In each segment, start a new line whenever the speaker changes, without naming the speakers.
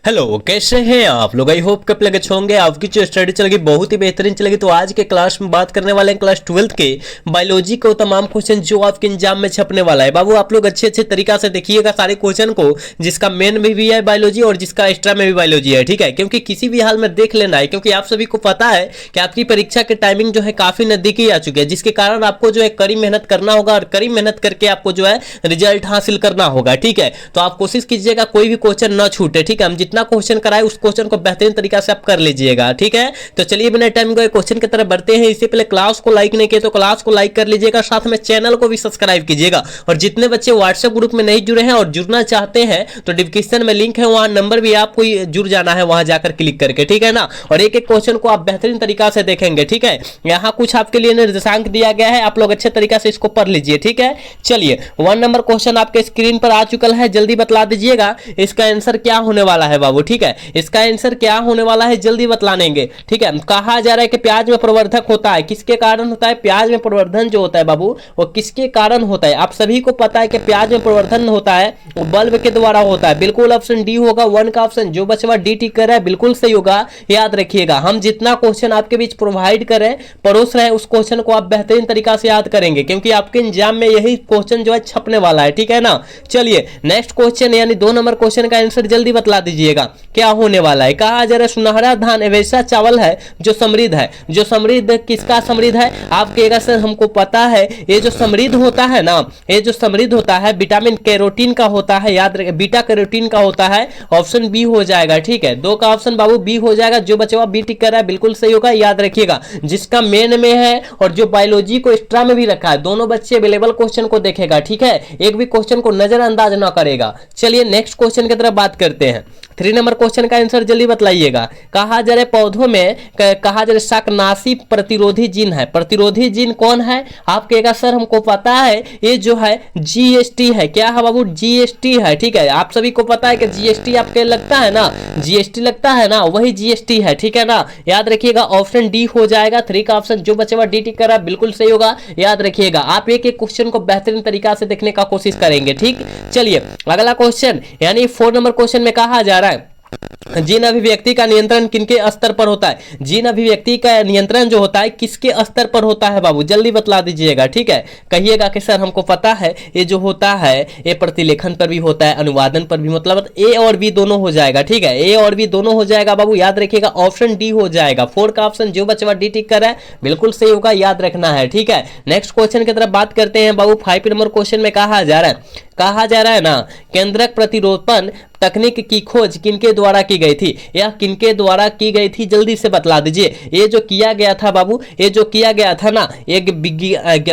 Hello, कैसे हैं आप लोग। आई होप कब लगे होंगे आपकी जो स्टडी चलेगी बहुत ही बेहतरीन चलेगी। तो आज के क्लास में बात करने वाले हैं क्लास 12 के बायोलॉजी को तमाम क्वेश्चन जो आपके एग्जाम में छपने वाला है। बाबू आप लोग अच्छे तरीका से देखिएगा सारे क्वेश्चन को, जिसका मेन में भी है बायोलॉजी और जिसका एक्स्ट्रा में भी बायोलॉजी है, ठीक है। क्योंकि किसी भी हाल में देख लेना है, क्योंकि आप सभी को पता है कि आपकी परीक्षा के टाइमिंग जो है काफी नजदीकी आ चुकी है, जिसके कारण आपको जो है कड़ी मेहनत करना होगा और कड़ी मेहनत करके आपको जो है रिजल्ट हासिल करना होगा, ठीक है। तो आप कोशिश कीजिएगा कोई भी क्वेश्चन न छूटे, ठीक है। हम जितना क्वेश्चन कराए उस क्वेश्चन को बेहतरीन तरीका से आप कर लीजिएगा, ठीक है। तो चलिए बिना टाइम को क्वेश्चन की तरफ बढ़ते हैं। इससे पहले क्लास को लाइक नहीं किए तो क्लास को लाइक कर लीजिएगा, साथ में चैनल को भी सब्सक्राइब कीजिएगा। और जितने बच्चे व्हाट्सएप ग्रुप में नहीं जुड़े हैं और जुड़ना चाहते हैं तो डिस्क्रिप्शन में लिंक है, वहां नंबर भी आपको जुड़ जाना है, वहां जाकर क्लिक करके, ठीक है ना। और एक एक क्वेश्चन को आप बेहतरीन तरीका से देखेंगे, ठीक है। यहाँ कुछ आपके लिए निर्देशांक दिया गया है, आप लोग अच्छे तरीके से इसको पढ़ लीजिए, ठीक है। चलिए 1 नंबर क्वेश्चन आपके स्क्रीन पर आ चुका है, जल्दी बतला दीजिएगा इसका आंसर क्या होने वाला है बाबू, ठीक है। इसका आंसर क्या होने वाला है जल्दी बतला देंगे, ठीक है। कहा जा रहा है कि प्याज में प्रवर्धक होता है, किसके कारण होता है। प्याज में प्रवर्धन जो होता है बाबू वो किसके कारण होता है। आप सभी को पता है कि प्याज में प्रवर्धन होता है वो बल्ब के द्वारा होता है। बिल्कुल ऑप्शन डी होगा, 1 का ऑप्शन जो बचवा डी टिक कर रहा है बिल्कुल सही होगा। याद रखिएगा हम जितना क्वेश्चन आपके बीच प्रोवाइड करें परोस रहे उस क्वेश्चन को आप बेहतरीन तरीका से याद करेंगे, क्योंकि आपके एग्जाम में यही क्वेश्चन जो है छपने वाला है, ठीक है ना। चलिए नेक्स्ट क्वेश्चन यानी 2 नंबर क्वेश्चन का आंसर जल्दी बतला दीजिएगा क्या होने वाला है। कहा जा रहा है सुनहरा धान वैसा चावल है जो समृद्ध है। जो समृद्ध किसका समृद्ध है आप कहेगा सर हमको पता है, ये जो समृद्ध होता है ना, ये जो समृद्ध होता है विटामिन कैरोटीन का होता है, याद रखिए बीटा कैरोटीन का होता है। ऑप्शन बी हो जाएगा, ठीक है। 2 का ऑप्शन बाबू बी हो जाएगा, जो बच्चा बी टिक कर रहा है बिल्कुल सही होगा। याद रखिएगा जिसका मेन में है और जो बायोलॉजी को एक्स्ट्रा में भी रखा है, दोनों बच्चे अवेलेबल क्वेश्चन को देखेगा, ठीक है। एक भी क्वेश्चन को नजरअंदाज ना करेगा। चलिए नेक्स्ट क्वेश्चन की तरफ बात करते हैं। 3 नंबर क्वेश्चन का आंसर जल्दी बतलाइएगा। कहा जा रहा है पौधों में कहा जा रहा है शाकनाशी प्रतिरोधी जीन है। प्रतिरोधी जीन कौन है आप कहेगा सर हमको पता है ये जो है जीएसटी है। क्या है बाबू जीएसटी है, ठीक है। आप सभी को पता है कि जीएसटी आपके लगता है ना, जीएसटी लगता है ना, वही जीएसटी है, ठीक है ना। याद रखिएगा ऑप्शन डी हो जाएगा। 3 का ऑप्शन जो बच्चा डी टिक कर रहा है बिल्कुल सही होगा। याद रखिएगा आप एक एक क्वेश्चन को बेहतरीन तरीका से देखने का कोशिश करेंगे, ठीक। चलिए अगला क्वेश्चन यानी 4 नंबर क्वेश्चन में कहा जा रहा है जीन अभिव्यक्ति का नियंत्रण किनके स्तर पर होता है। जीन अभिव्यक्ति का नियंत्रण जो होता है किसके स्तर पर होता है बाबू जल्दी बतला दीजिएगा, ठीक है। कहिएगा कि सर हमको पता है ये जो होता है ये प्रतिलेखन पर भी होता है, अनुवादन पर भी, मतलब ए और बी दोनों हो जाएगा, ठीक है। ए और बी दोनों हो जाएगा बाबू। याद रखिएगा ऑप्शन डी हो जाएगा। 4 का ऑप्शन जो बच्चा डी टिक कर रहा है बिल्कुल सही होगा, याद रखना है, ठीक है। नेक्स्ट क्वेश्चन की तरफ बात करते हैं बाबू। 5 नंबर क्वेश्चन में कहा जा रहा है ना केंद्रक प्रतिरोपण तकनीक की खोज किनके द्वारा की गई थी, या किनके द्वारा की गई थी जल्दी से बतला दीजिए। ये जो किया गया था बाबू, ये जो किया गया था ना एक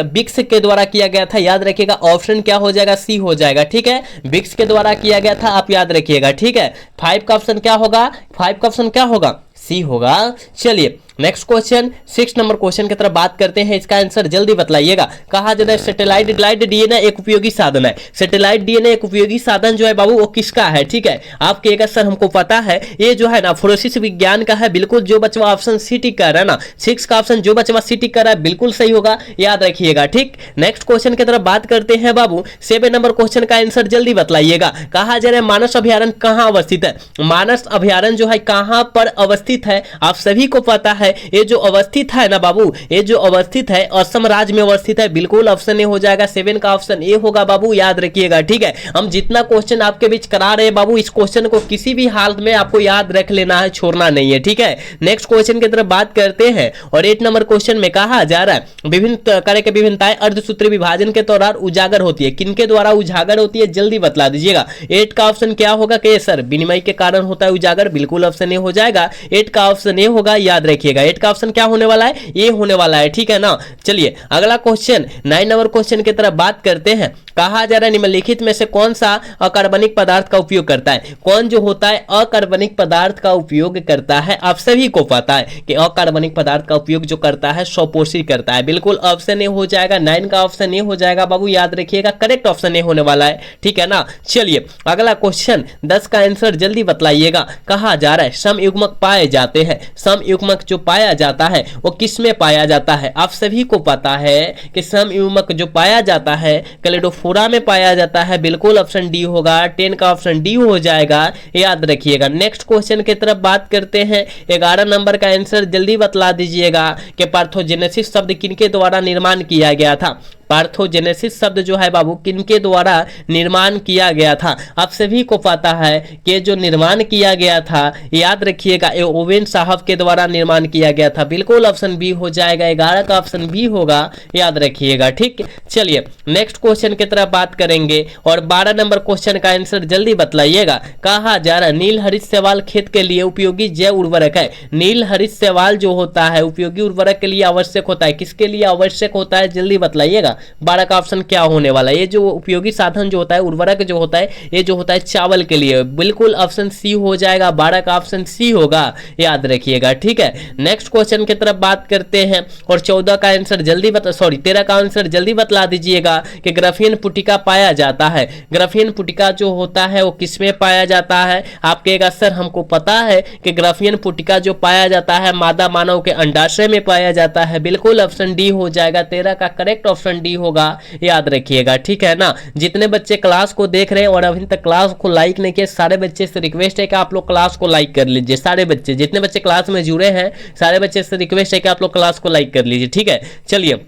बिक्स के द्वारा किया गया था। याद रखिएगा ऑप्शन क्या हो जाएगा सी हो जाएगा, ठीक है। बिक्स के द्वारा किया गया था, आप याद रखिएगा, ठीक है। 5 का ऑप्शन क्या होगा, 5 का ऑप्शन क्या होगा सी होगा। चलिए नेक्स्ट क्वेश्चन 6 नंबर क्वेश्चन की तरफ बात करते हैं। इसका आंसर जल्दी बतलाइएगा। कहा जाता है सैटेलाइट डीएनए एक उपयोगी साधन है। सैटेलाइट डीएनए एक उपयोगी साधन जो है बाबू वो किसका है, ठीक है। आप कहेगा सर हमको पता है ये जो है ना फोरेंसिक विज्ञान का है। बिल्कुल जो बच्चा ऑप्शन सी टिक कर रहा है ना, 6 का ऑप्शन जो बच्चा सी टिक कर रहा है बिल्कुल सही होगा, याद रखिएगा, ठीक। नेक्स्ट क्वेश्चन की तरफ बात करते हैं बाबू। 7 नंबर क्वेश्चन का आंसर जल्दी बतलाइएगा। कहा जा रहा है मानस अभ्यारण्य कहाँ अवस्थित है। मानस अभ्यारण्य जो है कहाँ पर अवस्थित है आप सभी को पता है। ये जो अवस्थित है ना बाबू, ये जो अवस्थित है असम राज्य में अवस्थित है। बिल्कुल ऑप्शन ए हो जाएगा। 7 का ऑप्शन ए होगा बाबू, याद रखिएगा, ठीक है। हम जितना क्वेश्चन आपके बीच करा रहे हैं बाबू इस क्वेश्चन को किसी भी हालत में आपको याद रख लेना है, छोड़ना नहीं है, ठीक है। नेक्स्ट क्वेश्चन की तरफ बात करते हैं। और 8 नंबर क्वेश्चन में कहा जा रहा है विभिन्न तरह के विभिन्नताएं अर्धसूत्री विभाजन के दौरान उजागर होती है। किनके द्वारा उजागर होती है जल्दी बतला दीजिएगा। 8 का ऑप्शन क्या होगा कि सर विनिमय के कारण होता है उजागर, बिल्कुल ऑप्शन ए हो जाएगा। 8 का ऑप्शन ए होगा, याद रखिएगा। 8 का ऑप्शन क्या होने वाला है, ये होने वाला है, ठीक है ना। चलिए अगला क्वेश्चन 9 नंबर क्वेश्चन की तरफ बात करते हैं। कहा जा रहा है निम्नलिखित में से कौन सा अकार्बनिक पदार्थ का उपयोग करता है। कौन जो होता है अकार्बनिक पदार्थ का उपयोग करता है आप सभी को पता है कि अकार्बनिक पदार्थ का उपयोग जो करता है स्वपोषी करता है। बिल्कुल ऑप्शन ए हो जाएगा। 9 का ऑप्शन ए हो जाएगा बाबू, याद रखिएगा, करेक्ट ऑप्शन ए होने वाला है, ठीक है ना। चलिए अगला क्वेश्चन 10 का आंसर जल्दी बतलाइएगा। कहा जा रहा है समयुग्मक पाए जाते हैं। समयुग्मक जो पाया जाता है वो किस में पाया जाता है आप सभी को पता है कि समयुग्मक जो पाया जाता है क्लेडोफोर सल्फोरा में पाया जाता है, बिल्कुल ऑप्शन डी होगा, 10 का ऑप्शन डी हो जाएगा, याद रखिएगा। नेक्स्ट क्वेश्चन की तरफ बात करते हैं, 11 नंबर का आंसर जल्दी बतला दीजिएगा कि पार्थोजेनेसिस शब्द किनके द्वारा निर्माण किया गया था। पार्थोजेनेसिस शब्द जो है बाबू किनके द्वारा निर्माण किया गया था। आप सभी को पता है कि जो निर्माण किया गया था, याद रखिएगा, ओवेन साहब के द्वारा निर्माण किया गया था, बिल्कुल ऑप्शन बी हो जाएगा, 11 का ऑप्शन बी होगा, याद रखिएगा। ठीक, चलिए नेक्स्ट क्वेश्चन की तरफ बात करेंगे और 12 नंबर क्वेश्चन का आंसर जल्दी बतलाइएगा। कहा जा रहा है नील हरित शैवाल खेत के लिए उपयोगी जैव उर्वरक है। नील हरित शैवाल जो होता है उपयोगी उर्वरक के लिए आवश्यक होता है, किसके लिए आवश्यक होता है जल्दी बतलाइएगा। 12 का ऑप्शन क्या होने वाला है। ये जो उपयोगी साधन जो होता है, उर्वरक जो होता है, ये जो होता है चावल के लिए, बिल्कुल ऑप्शन सी हो जाएगा, 12 का ऑप्शन सी होगा, याद रखिएगा। ठीक है, नेक्स्ट क्वेश्चन की तरफ बात करते हैं और 14 का आंसर जल्दी 13 का आंसर जल्दी बतला दीजिएगा कि ग्राफीन पुटिका पाया जाता है। ग्राफीन पुटिका जो होता है वो किसमें पाया जाता है। आप कहेगा सर हमको पता है कि ग्राफीन पुटिका जो पाया जाता है मादा मानव के अंडाशय में पाया जाता है, बिल्कुल ऑप्शन डी हो जाएगा, 13 का करेक्ट ऑप्शन डी होगा, याद रखिएगा। ठीक है ना, जितने बच्चे क्लास को देख रहे हैं और अभी तक क्लास को लाइक नहीं किए, सारे बच्चे से रिक्वेस्ट है कि आप लोग क्लास को लाइक कर लीजिए। सारे बच्चे, जितने बच्चे क्लास में जुड़े हैं, सारे बच्चे से रिक्वेस्ट है कि आप लोग क्लास को लाइक कर लीजिए। ठीक है, चलिए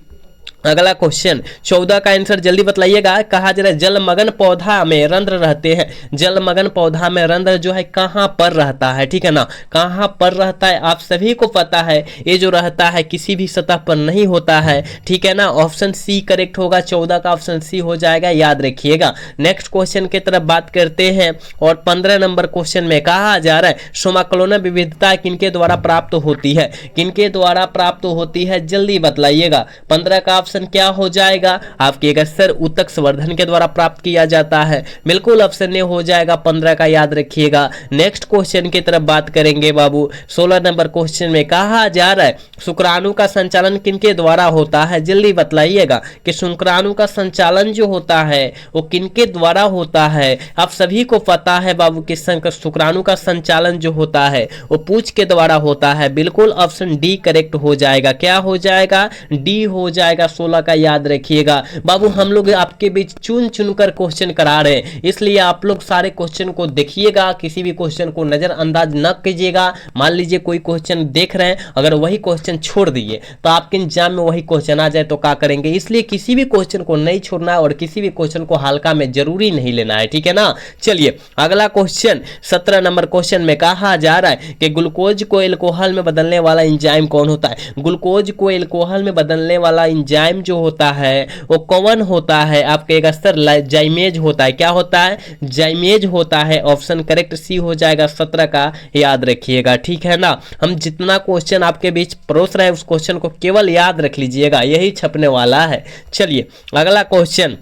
अगला क्वेश्चन 14 का आंसर जल्दी बतलाइएगा। कहा जा रहा है जलमग्न पौधा में रंध्र रहते हैं। जलमग्न पौधा में रंध्र जो है कहां पर रहता है, ठीक है ना, कहां पर रहता है आप सभी को पता है। ये जो रहता है किसी भी सतह पर नहीं होता है, ठीक है ना, ऑप्शन सी करेक्ट होगा, 14 का ऑप्शन सी हो जाएगा, याद रखिएगा। नेक्स्ट क्वेश्चन की तरफ बात करते हैं और 15 नंबर क्वेश्चन में कहा जा रहा है सोमाक्लोना विविधता किनके द्वारा प्राप्त होती है। किनके द्वारा प्राप्त होती है जल्दी बतलाइएगा। 15 का ऑप्शन क्या हो जाएगा आपके सर उत्तक संवर्धन के द्वारा प्राप्त किया जाता है, बिल्कुल ऑप्शन ए हो जाएगा, 15 का याद रखिएगा। नेक्स्ट क्वेश्चन की तरफ बात करेंगे बाबू। 16 नंबर क्वेश्चन में कहा जा रहा है शुक्राणु का संचालन किनके द्वारा होता है, जल्दी बतलाइएगा कि शुक्राणु का संचालन जो होता है वो किनके द्वारा होता है। आप सभी को पता है बाबू कि शुक्राणु का संचालन जो होता है वो पूंछ के द्वारा होता है, बिल्कुल ऑप्शन डी करेक्ट हो जाएगा। क्या हो जाएगा, डी हो जाएगा, 16 का याद रखिएगा। बाबू हम लोग आपके बीच चुन चुनकर क्वेश्चन करा रहे हैं, इसलिए आप लोग सारे क्वेश्चन को देखिएगा, किसी भी क्वेश्चन को नजरअंदाज न कीजिएगा। मान लीजिए कोई क्वेश्चन देख रहे हैं, अगर वही क्वेश्चन छोड़ दिए तो आपके एग्जाम में वही क्वेश्चन आ जाए तो क्या करेंगे। इसलिए किसी भी क्वेश्चन को नहीं छोड़ना है और किसी भी क्वेश्चन को हल्का में जरूरी नहीं लेना है, ठीक है ना। चलिए अगला क्वेश्चन 17 नंबर क्वेश्चन में कहा जा रहा है कि ग्लूकोज को एल्कोहल में बदलने वाला एंजाइम कौन होता है। ग्लूकोज को एल्कोहल में बदलने वाला एंजाइम जो होता है वो कौन होता है, आप कहेगा सर जाइमेज होता है। क्या होता है, जाइमेज होता है, ऑप्शन करेक्ट सी हो जाएगा, 17 का याद रखिएगा। ठीक है ना, हम जितना क्वेश्चन आपके बीच परोस रहे हैं उस क्वेश्चन को केवल याद रख लीजिएगा, यही छपने वाला है। चलिए अगला क्वेश्चन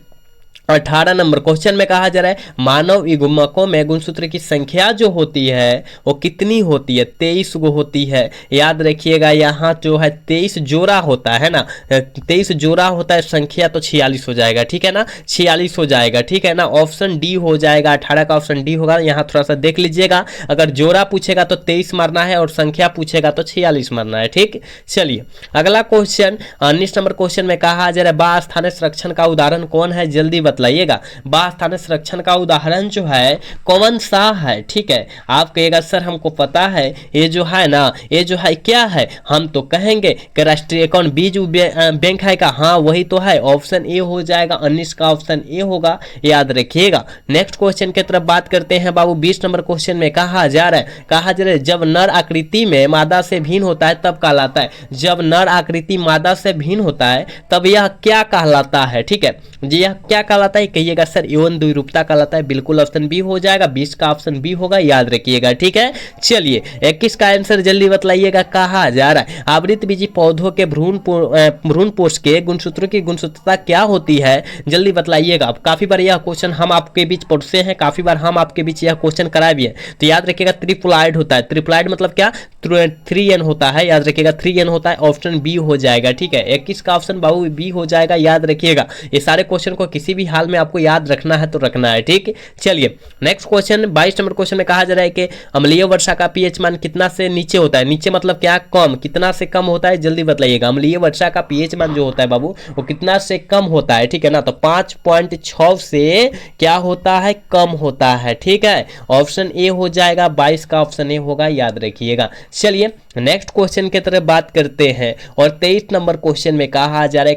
18 नंबर क्वेश्चन में कहा जा रहा है मानव युग्मकों में गुणसूत्र की संख्या जो होती है वो कितनी होती है, 23 गो होती है, याद रखिएगा। यहाँ जो है 23 जोड़ा होता है ना, 23 जोड़ा होता है, संख्या तो 46 हो जाएगा, ठीक है ना, 46 हो जाएगा, ठीक है ना, ऑप्शन डी हो जाएगा, 18 का ऑप्शन डी होगा। यहाँ थोड़ा सा देख लीजिएगा, अगर जोड़ा पूछेगा तो 23 मारना है और संख्या पूछेगा तो 46 मारना है, ठीक। चलिए अगला क्वेश्चन 19 नंबर क्वेश्चन में कहा जा रहा है बाह्य स्थानीय संरक्षण का उदाहरण कौन है, जल्दी बतलाइएगा। बाह्य स्थानीय संरक्षण का उदाहरण जो है कौन सा है, ठीक है। आप कहेगा सर हमको पता है, ये जो है ना, ये जो है क्या है, हम तो कहेंगे कि राष्ट्रीय कौन बीज बैंक है का, हाँ वही तो है, ऑप्शन ए हो जाएगा, 19 का ऑप्शन ए होगा, याद रखिएगा। नेक्स्ट क्वेश्चन की तरफ बात करते हैं बाबू। 20 नंबर क्वेश्चन में कहा जा रहा है जब नर आकृति में मादा से भिन्न होता है तब कहलाता है। जब नर आकृति मादा से भिन्न होता है तब यह क्या कहलाता है, ठीक है जी, यह क्या कहलाता है कहिएगा सर, यौन द्विरूपता कहलाता है, बिल्कुल ऑप्शन बी हो जाएगा, 20 का ऑप्शन बी होगा, याद रखिएगा, ठीक है। चलिए 21 का आंसर जल्दी बतलाइएगा। कहा जा रहा है आवृत बीजी पौधों के भ्रूण पोष के गुणसूत्रों की गुणसूत्रता क्या होती है, जल्दी बतलाइएगा। काफी बार यह क्वेश्चन हम आपके बीच पढ़ते हैं, काफी बार हम आपके बीच यह क्वेश्चन कराए भी है, तो याद रखिएगा ट्रिप्लॉइड होता है। ट्रिप्लॉइड मतलब क्या, 3n होता है, याद रखिएगा 3n होता है, ऑप्शन बी हो जाएगा, ठीक है। 21 का ऑप्शन बाबू बी हो जाएगा, याद रखिएगा। ये सारे क्वेश्चन को किसी भी हाल में आपको याद रखना है तो रखना है, ठीक। चलिए नेक्स्ट क्वेश्चन 22 नंबर क्वेश्चन में कहा जा रहा है कि अम्लीय वर्षा का पीएच मान कितना से नीचे होता है। नीचे मतलब क्या, कम, कितना से कम होता है जल्दी बताइएगा। अम्लीय वर्षा का पीएच मान जो होता है बाबू वो कितना से कम होता है, ठीक है ना। तो 5.6 से क्या होता है, कम होता है, ठीक है। ऑप्शन ए हो जाएगा, 22 का ऑप्शन ए होगा, याद रखिएगा। चलिए नेक्स्ट क्वेश्चन की तरफ बात करते हैं और 23 नंबर क्वेश्चन में कहा जा रहा है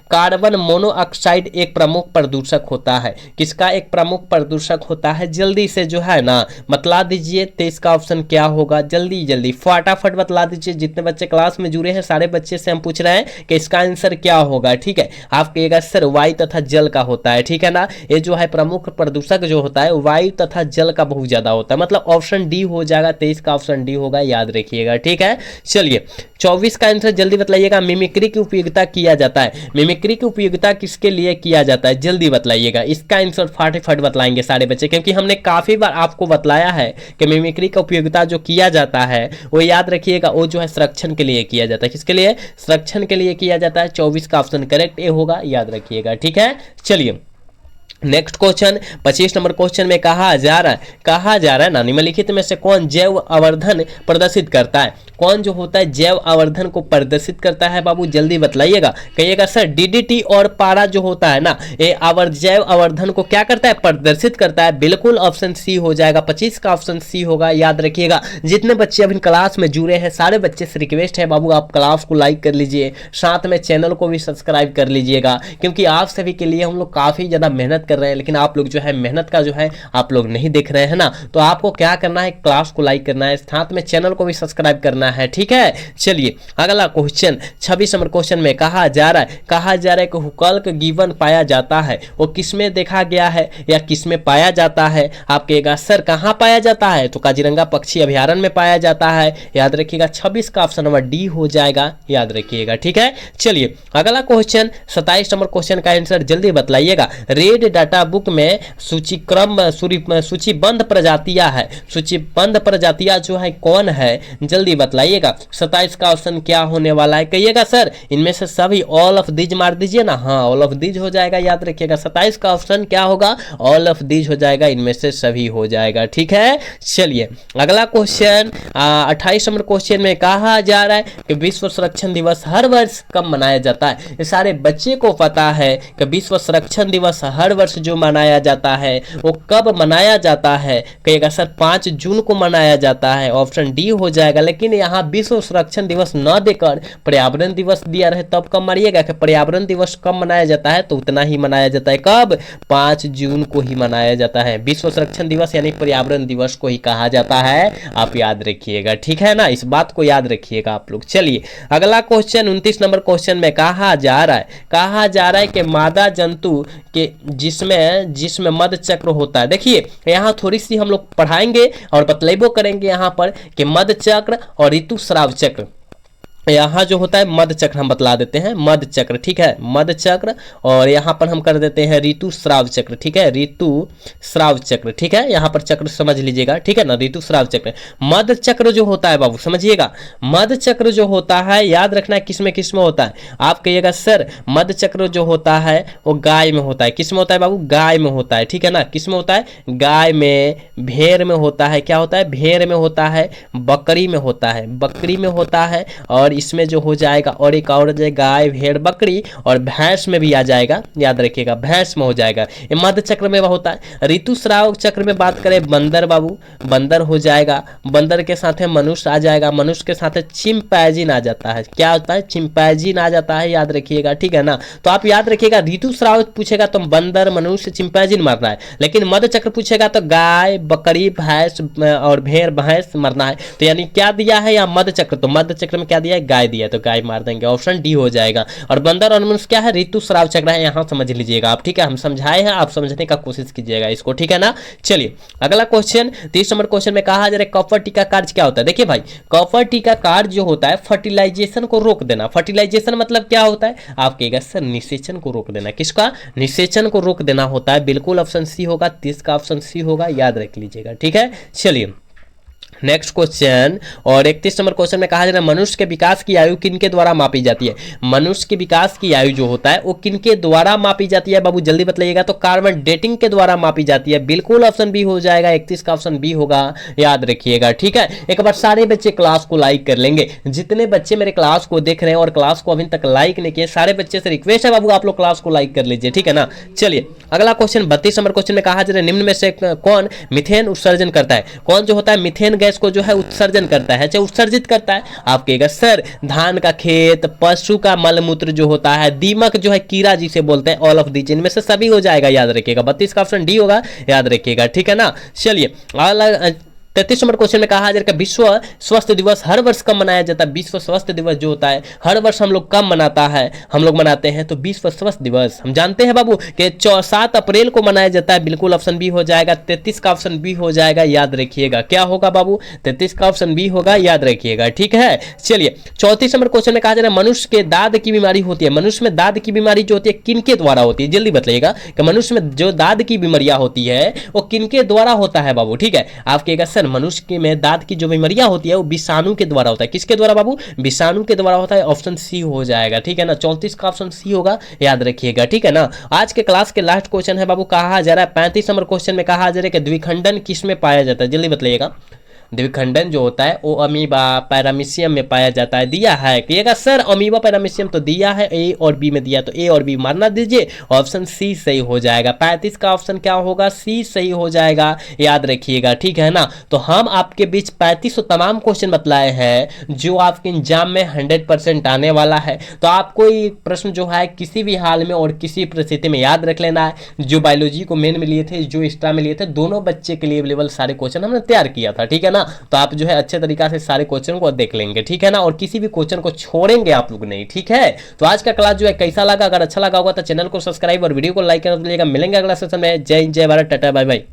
कार्बन मोनोऑक्साइड एक प्रमुख प्रदूषक होता है। किसका एक प्रमुख प्रदूषक होता है, जल्दी से जो है ना बतला दीजिए। 23 का ऑप्शन क्या होगा, जल्दी जल्दी फटाफट बतला दीजिए। जितने बच्चे क्लास में जुड़े हैं सारे बच्चे से हम पूछ रहे हैं कि इसका आंसर क्या होगा, ठीक है। आप कहिएगा सर वायु तथा जल का होता है, ठीक है ना। ये जो है प्रमुख प्रदूषक जो होता है वायु तथा जल का बहुत ज्यादा होता है, मतलब ऑप्शन डी हो जाएगा। 23 का ऑप्शन डी होगा, याद रखिएगा, ठीक है। चलिए 24 का आंसर जल्दी बताइएगा। मिमिक्री की उपयोगिता किया जाता है, मिमिक्री की उपयोगिता किसके लिए किया जाता है, जल्दी बताइएगा। इसका आंसर फटाफट बतलाएंगे सारे बच्चे, क्योंकि हमने काफी बार आपको बतलाया है कि मिमिक्री का उपयोगिता जो किया जाता है वो याद रखिएगा, वो जो है संरक्षण के लिए किया जाता है। किसके लिए, संरक्षण के लिए किया जाता है। 24 का ऑप्शन करेक्ट ए होगा, याद रखिएगा, ठीक है। चलिए नेक्स्ट क्वेश्चन 25 नंबर क्वेश्चन में कहा जा रहा है ना निम्नलिखित में से कौन जैव आवर्धन प्रदर्शित करता है। कौन जो होता है जैव आवर्धन को प्रदर्शित करता है बाबू, जल्दी बतलाइएगा। कहिएगा सर डीडीटी और पारा जो होता है ना ये जैव आवर्धन को क्या करता है, प्रदर्शित करता है। बिल्कुल ऑप्शन सी हो जाएगा, 25 का ऑप्शन सी होगा, याद रखिएगा। जितने बच्चे अभी क्लास में जुड़े हैं सारे बच्चे से रिक्वेस्ट है बाबू आप क्लास को लाइक कर लीजिए, साथ में चैनल को भी सब्सक्राइब कर लीजिएगा, क्योंकि आप सभी के लिए हम लोग काफी ज्यादा मेहनत कर रहे हैं, लेकिन आप लोग जो है मेहनत का जो है आप लोग नहीं देख रहे हैं ना। तो आपको क्या करना है, क्लास को लाइक करना है, साथ में चैनल को भी सब्सक्राइब करना है, ठीक है। चलिए अगला क्वेश्चन 26 नंबर क्वेश्चन में कहा जा रहा है कि हुकल्क गिवन पाया जाता है वो किसमें देखा गया है या किसमें पाया जाता है। आप कहेगा सर कहां पाया जाता है, तो काजीरंगा पक्षी अभयारण्य में पाया जाता है, याद रखिएगा। 26 का ऑप्शन नंबर डी हो जाएगा, याद रखिएगा, ठीक है। चलिए अगला क्वेश्चन 27 नंबर क्वेश्चन का आंसर जल्दी बतलाइएगा। रेड डाटा बुक में सूचीबद्ध प्रजातियां है, सूचीबद्ध प्रजातियां जो है कौन है, जल्दी बतलाइएगा। 27 का ऑप्शन क्या होने वाला है, कहिएगा सर इनमें से सभी, ऑल ऑफ दीज मार दीजिए ना, हाँ ऑल ऑफ दीज हो जाएगा, याद रखिएगा। 27 का ऑप्शन क्या होगा, ऑल ऑफ दीज हो जाएगा, इनमें से सभी हो जाएगा, ठीक है। चलिए अगला क्वेश्चन 28 नंबर क्वेश्चन में कहा जा रहा है कि विश्व संरक्षण दिवस हर वर्ष कब मनाया जाता है। ये सारे बच्चे को पता है कि विश्व संरक्षण दिवस हर वर्ष जो मनाया जाता है वो कब मनाया जाता है, कहेगा सर 5 जून को मनाया जाता है, ऑप्शन डी हो जाएगा। लेकिन यहाँ विश्व संरक्षण दिवस न देकर पर्यावरण दिवस दिया रहे तब कब मानिएगा कि पर्यावरण दिवस कब मनाया जाता है, तो उतना ही मनाया जाता है, कब, 5 जून को ही मनाया जाता है। विश्व संरक्षण दिवस यानी पर्यावरण दिवस को ही कहा जाता है, आप याद रखिएगा, ठीक है ना, इस बात को याद रखिएगा आप लोग। चलिए अगला क्वेश्चन 29 नंबर क्वेश्चन में कहा जा रहा है कि मादा जंतु के जिसमें मध चक्र होता है। देखिए यहाँ थोड़ी सी हम लोग पढ़ाएंगे और बतलेबो करेंगे यहाँ पर कि मध चक्र और ऋतुस्राव चक्र। यहाँ जो होता है मध चक्र हम बतला देते हैं, मध चक्र, ठीक है, मध चक्र, और यहाँ पर हम कर देते हैं ऋतुस्राव चक्र, ठीक है, ऋतुस्राव चक्र, ठीक है। यहाँ पर चक्र समझ लीजिएगा, ठीक है ना, ऋतुस्राव चक्र। मध चक्र जो होता है बाबू समझिएगा, मध चक्र जो होता है याद रखना है किसमें किसमें होता है। आप कहिएगा सर मध चक्र जो होता है वो गाय में होता है, किसमें होता है बाबू, गाय में होता है, ठीक है ना, किसमें होता है, गाय में, भेड़ में होता है, क्या होता है, भेड़ में होता है, बकरी में होता है, बकरी में होता है, और इसमें जो हो जाएगा और एक और गाय भेड़ बकरी और भैंस में भी आ जाएगा, याद रखिएगा, भैंस में हो जाएगा, ये मध चक्र में होता है। ऋतुस्राव चक्र में बात करें बंदर बाबू, बंदर हो जाएगा, बंदर के साथ मनुष्य आ जाएगा, मनुष्य के साथ चिंपैंजीन आ जाता है, क्या होता है, चिंपैंजीन आ जाता है, याद रखिएगा, ठीक है ना। तो आप याद रखिएगा ऋतुस्राव पूछेगा तो बंदर मनुष्य चिंपैंजीन मरना है, लेकिन मध चक्र पूछेगा तो गाय बकरी भैंस और भेड़ भैंस मरना है। तो यानी क्या दिया है यहाँ मध चक्र, तो मध चक्र में क्या दिया है, गाय दिया, तो गाय मार देंगे, ऑप्शन डी हो जाएगा। और बंदर और मनुष्य क्या है, ऋतुस्राव चक्र है, यहाँ समझ लीजिएगा आप, ठीक है, हम समझाए हैं, आप समझने का कोशिश कीजिएगा इसको, ठीक है ना। चलिए अगला क्वेश्चन 30 नंबर क्वेश्चन में कहा जा रहा है कॉपर टीका कार्य क्या होता है। देखिए भाई कॉपर टीका कार्य जो होता है फर्टिलाइजेशन को रोक देना। फर्टिलाइजेशन मतलब क्या होता है, आप कहेगा सर निषेचन को रोक देना, किसका, निषेचन को रोक देना होता है, बिल्कुल ऑप्शन सी होगा, 30 का ऑप्शन सी होगा, याद रख लीजिएगा, ठीक है। चलिए नेक्स्ट क्वेश्चन, और 31 नंबर क्वेश्चन में कहा जा रहा है मनुष्य के विकास की आयु किनके द्वारा मापी जाती है? मनुष्य के विकास की आयु जो होता है वो किनके द्वारा मापी जाती है बाबू, जल्दी बताइएगा। तो कार्बन डेटिंग के द्वारा मापी जाती है, बिल्कुल ऑप्शन बी हो जाएगा, 31 का ऑप्शन बी होगा, याद रखिएगा। ठीक है, एक बार सारे बच्चे क्लास को लाइक कर लेंगे, जितने बच्चे मेरे क्लास को देख रहे हैं और क्लास को अभी तक लाइक नहीं किए, सारे बच्चे से रिक्वेस्ट है बाबू आप लोग क्लास को लाइक कर लीजिए, ठीक है ना। चलिए अगला क्वेश्चन 32 नंबर क्वेश्चन में कहा जा रहा है निम्न में से कौन मीथेन उत्सर्जन करता है? कौन जो होता है मीथेन गैस को जो है उत्सर्जन करता है, चाहे उत्सर्जित करता है? आप कहेगा सर धान का खेत, पशु का मलमूत्र जो होता है, दीमक जो है कीड़ा जिसे बोलते हैं, ऑल ऑफ दीज इनमें से सभी हो जाएगा, याद रखिएगा। 32 का ऑप्शन डी होगा, याद रखिएगा, ठीक है ना। चलिए 33 नंबर क्वेश्चन में कहा जा रहा है विश्व स्वास्थ्य दिवस हर वर्ष कब मनाया जाता है? विश्व स्वास्थ्य दिवस जो होता है हर वर्ष हम लोग कब मनाता है, हम लोग मनाते हैं? तो विश्व स्वास्थ्य दिवस हम जानते हैं बाबू कि 7 अप्रैल को मनाया जाता है, बिल्कुल ऑप्शन बी हो जाएगा। 33 का ऑप्शन बी हो जाएगा, याद रखिएगा। क्या होगा बाबू? 33 का ऑप्शन बी होगा, याद रखिएगा, ठीक है। चलिए 34 नंबर क्वेश्चन में कहा जा रहा है मनुष्य के दाद की बीमारी होती है, मनुष्य में दाद की बीमारी जो होती है किनके द्वारा होती है? जल्दी बताइएगा कि मनुष्य में जो दाद की बीमारियां होती है वो किनके द्वारा होता है बाबू, ठीक है। आप कहेगा सर मनुष्य में दांत की जो बीमारियां होती है वो विषाणु के द्वारा होता है, किसके द्वारा बाबू? विषाणु के द्वारा होता है, ऑप्शन सी हो जाएगा, ठीक है ना। 34 का ऑप्शन सी होगा, याद रखिएगा, ठीक है ना। आज के क्लास के लास्ट क्वेश्चन है बाबू, कहा जा रहा है 35 नंबर क्वेश्चन में कहा जा रहा है कि द्विखंडन किस में पाया जाता है? जल्दी बताइएगा। द्विखंडन जो होता है वो अमीबा पैरामीशियम में पाया जाता है, दिया है कहिएगा सर अमीबा पैरामीशियम तो दिया है, ए और बी में दिया, तो ए और बी मारना दीजिए, ऑप्शन सी सही हो जाएगा। 35 का ऑप्शन क्या होगा? सी सही हो जाएगा, याद रखिएगा, ठीक है ना। तो हम आपके बीच 35 तमाम क्वेश्चन बतलाए हैं जो आपके एग्जाम में 100% आने वाला है। तो आपको ये प्रश्न जो है किसी भी हाल में और किसी परिस्थिति में याद रख लेना है। जो बायोलॉजी को मेन में लिए थे, जो एक्स्ट्रा में लिए थे, दोनों बच्चे के लिए अवेलेबल सारे क्वेश्चन हमने तैयार किया था, ठीक है ना। तो आप जो है अच्छे तरीका से सारे क्वेश्चन को देख लेंगे, ठीक है ना, और किसी भी क्वेश्चन को छोड़ेंगे आप लोग नहीं, ठीक है। तो आज का क्लास जो है कैसा लगा? अगर अच्छा लगा होगा तो चैनल को सब्सक्राइब और वीडियो को लाइक कर दीजिएगा। मिलेंगे अगला सेशन में। जय हिंद, जय भारत, टाटा, बाय बाय।